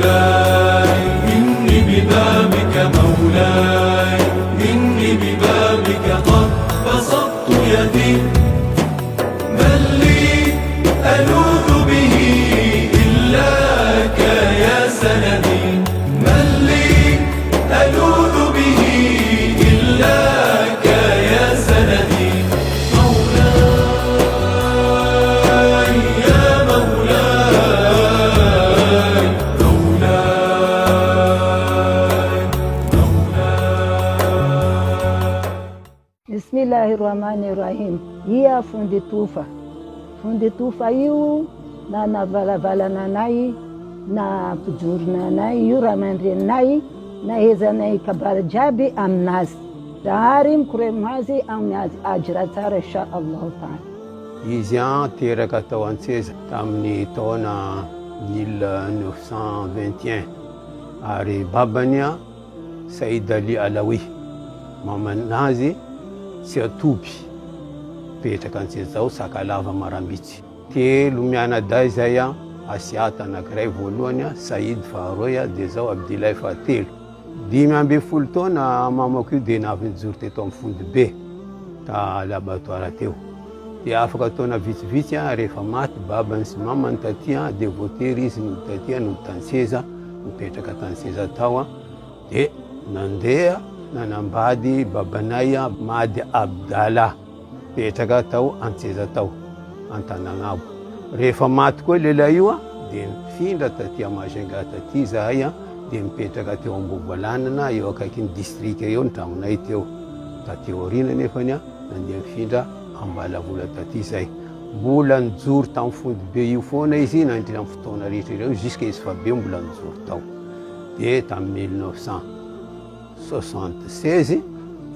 مولاي إني ببابك مولاي إني ببابك قد بسطت يدي من لي ألوذ به إلاك يا سندي من لي ألوذ به إلاك يا سندي مولاي يا مولاي مولاي مولاي. بسم الله الرحمن الرحيم. هي fundi tufa io na navalavalana na pijoronanay io raha aman-dreninay na ezanay kabary jiaby aminazy dahary mikoremo azy aminazy ajra tsara insha allahu taala. Izy teraka tao an-tseza tamin'ny taona 1921 ary babany Saïd Ali Alaoui mamanazy tsy atoby petraka an-tseza zao Sakalava Marambitsy. Telo mianaday zay Asiata anankiray voalohany, Saïd faharoy, dia zao Abdillahi fahatelo. 5 taona mamako io dia navy nijoro teto amin'ny Fondibe ta laboratoire teo. Dia afaka taona vitsivitsy rehefa maty babany sy mamany taty dia voatery izy no taty no tan-tseza mipetraka tan-tseza tao dia nandeha nanambady babanay Mady Abdallah petraka tao an-tseza tao an-Tananabo. Rehefa maty koa lehilahy io dia mifindra taty Majunga taty zahay dia mipetraka teo Ambovoalanana eo akaikin'ny district eo ny tramonay teo. Taty aoriana nefany nandeha mifindra Ambalavola taty zay. Mbola nijoro tamin'ny Fondibe io foana izy nandritra amin'ny fotoana rehetra ireo jusqu'à izy fa be mbola nijoro tao. Dia tamin'ny 1976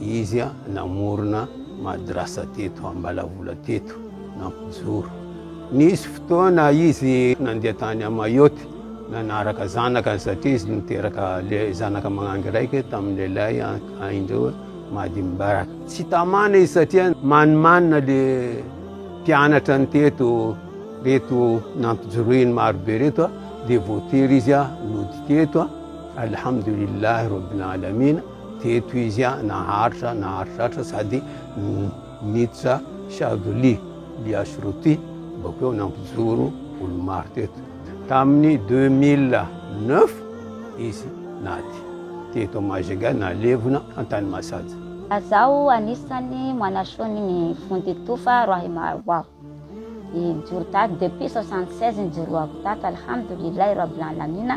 izy namorona madrasa teto Ambalavola teto nampijoro. Nisy fotoana izy nandeha tany a Mayotte nanaraka zanaka satria izy niteraka zanaka magnangy raiky tamin'ny lehilahy indreo Mady Mbaraka. Tsy tamana izy satria manimanina le mpianatra ny teto reto nampijoroiny marobe reto dia voatery izy nody teto alhamdulillahi rabbil alamin. Teto izy naharitra sady niditra Chadoli Liashruti bakeo nampijoro olo maro teto. Tamin'ny 2009 izy naty teto Majunga nalevona an-tany Masaja. Zaho anisany manasoany ny Fondy Tofa rahimahullah. Nijoro tato depuis 76 nijoroako tato alhamdulillahi rabbil alamin.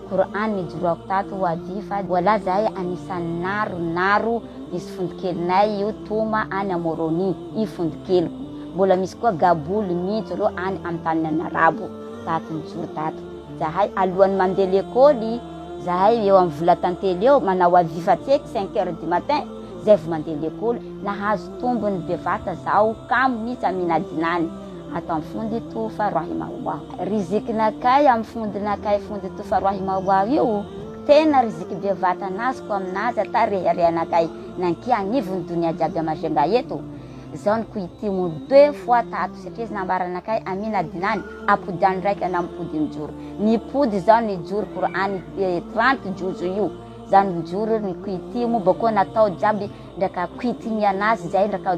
Quran nijoroako tato wadifa wala zahay anisany naro misy fondikelinay io toma any Moroni i fondikeliko. Mbola misy koa gaboly mihitsy reo any amin'ny tany Anarabo tato nijoro tato. Zahay alohan'ny mandeha l'école zahay eo amin'ny vola tantely eo manao wadifa tseky 5h du matin zay vao mandeha l'école nahazo tombony bevata zaho kamo mihitsy aminadinany ato amin'ny Fondy Tofa rahimahullah. Rizikinakay amin'ny fondinakay Fondy Tofa rahimahullah io tena riziky bevata nazoko aminazy ata reherenakay nanky agnivony dunia jiaby Majunga eto. Zaho nikuitimo 2 fois tato satria izy nambaranakay aminadinany apodany raiky anampody mijoro. Nipody zaho nijoro Qur'an 30 juzo io. Zaho nijoro nikuitimo bakeo natao jiaby ndraka kuitimia anazy zay ndraka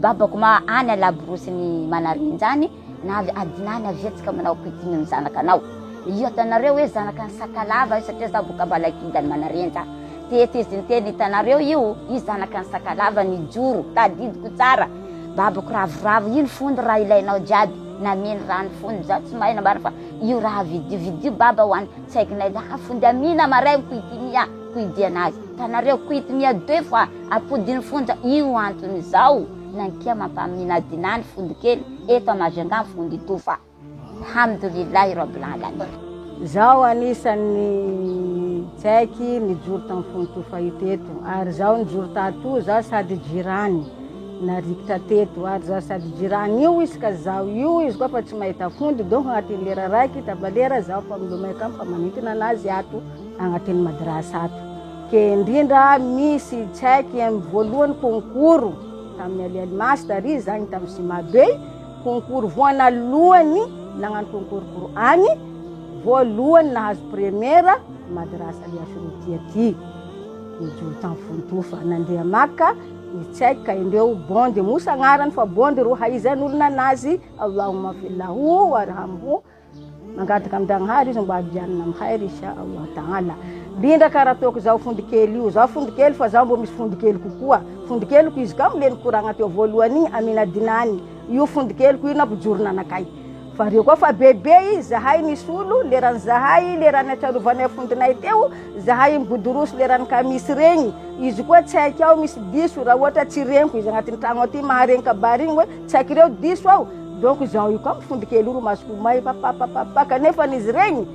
babako any alaborosy ny manarinjany navy adinany avetsika manao kuitimy ny zanakanao. Io tanareo hoe zanaka ny Sakalava satria zaho boka Balakidany manarenja. Teto izy niteny hitanareo io zanaka ny Sakalava nijoro tadidiko tsara. Babako ravoravo ino fondy raha ilainao jiaby nameny rano fondy zaho tsy mahay nambara fa io raha vidio baba hoany tsy haikinay fondy amina maray kuitimia kuidy anazy. Tanareo kuitimia 2 fois apodiny fondy io antony zao nankia mampaminadinany fondy kely eto Majunga Fondy Tofa. Alhamdulillahi rabbil alamin. Zaho anisan'ny tsaiky nijoro tamin'ny Fondy Tofa io teto ary zaho nijoro tato zaho sady jirany narikitra teto ary zaho sady jirany io izy ka zaho io izy koa fa tsy mahita fondy donc agnatin'ny lera raiky tabalera zaho fa milomay kam fa manintona anazy ato agnatin'ny madrasa ato. Ke indrindra misy tsaiky amin'ny voalohany concours tamin'ny Master izy zany tamin'ny Simabe concours voanalohany nagnano concours Qur'an voalohany nahazo premiera madrasa Aliashrutia ty nijoro tamin'ny Fontofa nandeha Maka nitsaiky ka indreo bondy mosa agnarany fa bondy ro haizan'olona anazy Allahumma fillahu warhamhu mangataka amin'Jagnahary izy mba avianina amin'ny khairy insha Allah ta'ala. Indrindra karaha ataoko zao fondikely io, zao fondikely fa zao mbo misy fondikely kokoa. Fondikelyko izy ka mileny koragna teo voalohany igny Amina Dinany. Io fondikelyko io nampijorona anakay. Fa reo koa fa bebe izy zahay nisy olo leran'ny zahay leran'ny atrarovany fondinay teo zahay mibodorosy leran'ny kamisy regny. Izy koa tsy haiko ao misy diso raha ohatra tsy reniko izy agnatin'ny tragno aty maharegny kabary igny hoe tsy haiko reo diso ao. Donc zaho io koa fondikely io masoko may papa kanefa izy regny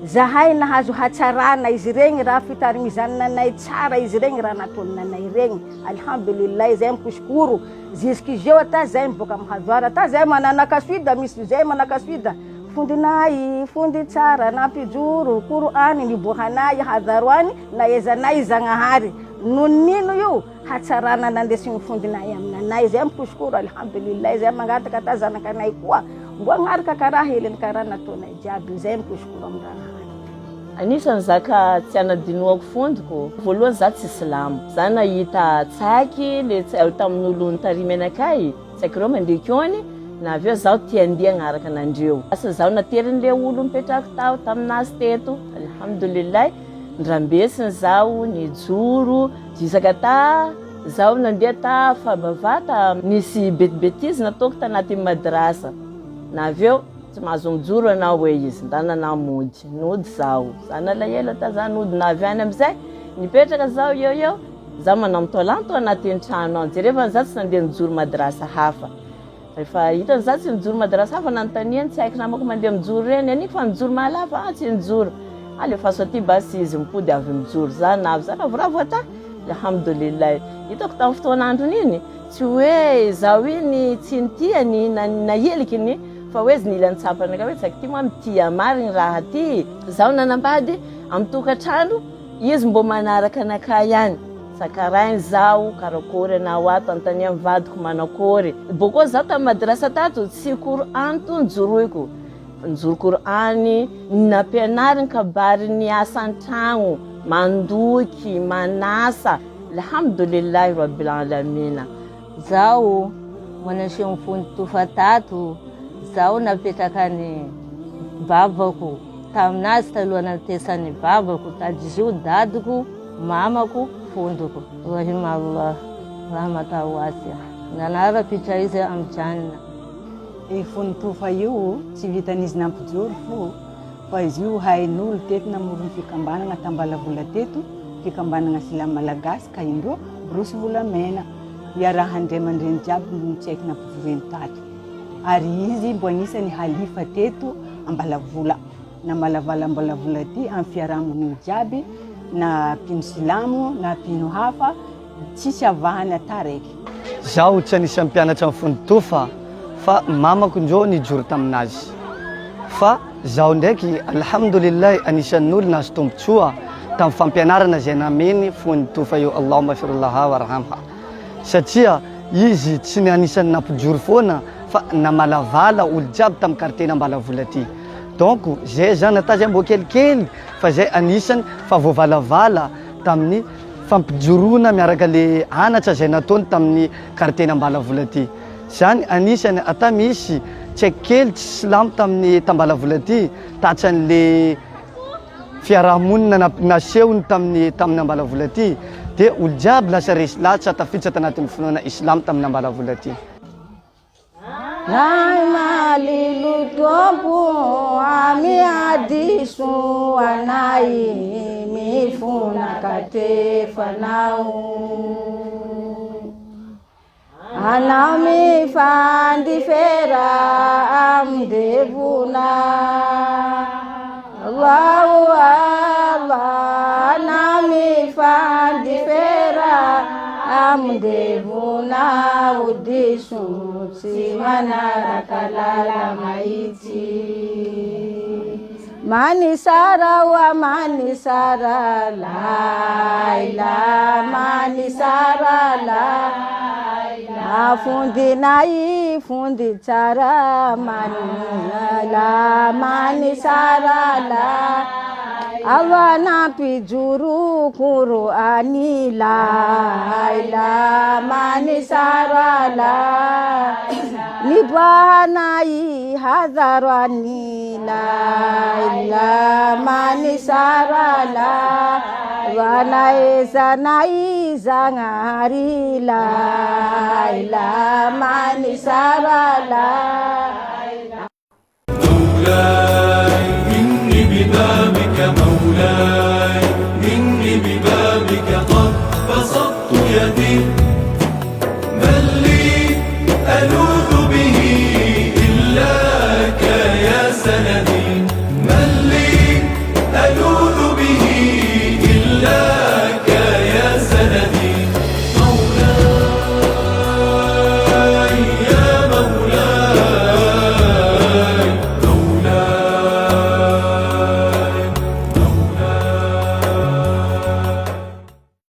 zahay nahazo hatsarana izy regny raha fitarimizananay tsara izy regny raha nataonanay regny. Alhamdulillah zay mikosikoro jusqu'izeo ata zay miboaka mihazoara ata zay mananakasida misy zay manakasida fondinay fondy tsara nampijoro Qur'ani nibohanay hadaroany naezanay Zagnahary nonino io hatsarana nandesiny fondinay aminanay zay mikosikoro alhamdulillah zay mangataka ata zanakanay koa mbo agnaraka karaha heleny karaha nataonay jiaby zay mikosikoro amin'Jagnahary. Anisan'ny zaka tsy anadinoako fondiko voalohany za tsy silamo za nahita tsaky le tamin'olo nitarimy anakay tsaky reo mandeha kiony na aveo zaho tia andeha agnaraka anandreo asa zaho naterin'le olo mipetrako tao taminazy teto alhamdulillah ndrambesiny zaho nijoro jisaka ta zaho nandeha ta fabavata nisy betibetizy nataoko tanatin'ny madrasa na aveo tsy mahazo mijoro anao hoe izy ndana namody nody zaho za nalahelo ata za nody na avy any amizay nipetraka zaho eo zaho manamtolanto anatin'ny trano any jereva za tsy nandeha nijoro madrasa hafa rehefa hitany za tsy nijoro madrasa hafa nanontaniany tsy haiko namako mandeha mijoro reny aniko fa mijoro mahalafa tsy nijoro alefaso aty basy izy mipody avy mijoro za navy za ravoravo ata alhamdulillah hitako tamin'ny fotoanandron'iny tsy hoe zaho iny tsy nitiany nahelikiny fa hoe izy nilany tsapany ka hoe tsaky ty moa mitia marigny raha ty zaho nanambady amin'ny tokantrano izy mbo manaraka anakay ihany sakarainy zaho karakory anao ato antany amin'ny vadiko manakory bokoa zaho tamin'ny madrasa tato tsy Qur'an to nijoroiko nijoro Qur'any nampianariny kabary ny asa an-tragno mandoky manasa alhamdulillahi rabbil alamina. Zaho manasiany Fontofa tato zaho napetraka ny babako taminazy taloha natesany babako tadizio dadiko mamako fondoko rahimallah rahmata wasia nanara-pitra izy amin'ny janna. Fontofa io tsy vitan'izy nampijoro fo fa izy io hain'olo teto namorony fikambanana tambalavola teto fikambanana Silamo Malagasy ka indreo borosy volamena iarahandriamandreny jiaby nitsaiky nampijoreny tato ary izy mbo anisany halifa teto Ambalavola na Malavala ty amin'ny fiarahamoniny jiaby na mpino silamo na mpino hafa tsisy avahany ata raiky. Zaho tsy anisany mpianatra amin'ny Fontofa fa mamako indreo nijoro taminazy fa zaho ndraiky alhamdulillah anisan'olo nahazo tombotsoa tamin'ny fampianarana zay nameny Fontofa io Allahumma firlaha warhamha satria izy tsy anisany nampijoro foana fa namalavala olo jiaby tamin'ny quartier Ambalavola ty donc zay zany ata zay mbo kelikely fa zay anisany fa voavalavala tamin'ny fampijorona miaraka le anatra zay nataony tamin'ny quartier Ambalavola ty zany anisany ata misy tsy kely tsy silamo tamin'ny Ambalavola ty tatsan'le fiarahamonina nasehony tamin'ny Ambalavola ty de olo jiaby lasa resy latsa tafiditra tanatin'ny finoana Islam tamin'ny Ambalavola ty. Lai malilu topu ami adisu anai mifuna katefa nau anami fandi fera amdevuna Allahu Allah anami fandi fera amdevuna udisu simana kalala maiti manisara wa manisara laila manisara la Fundi nai fundi cara manila mani sarala awana pijuru Qur'ani la ila mani sarala nibhanai hadarani la ila mani sarala wanai sanai zangari la ila mani sarala مولاي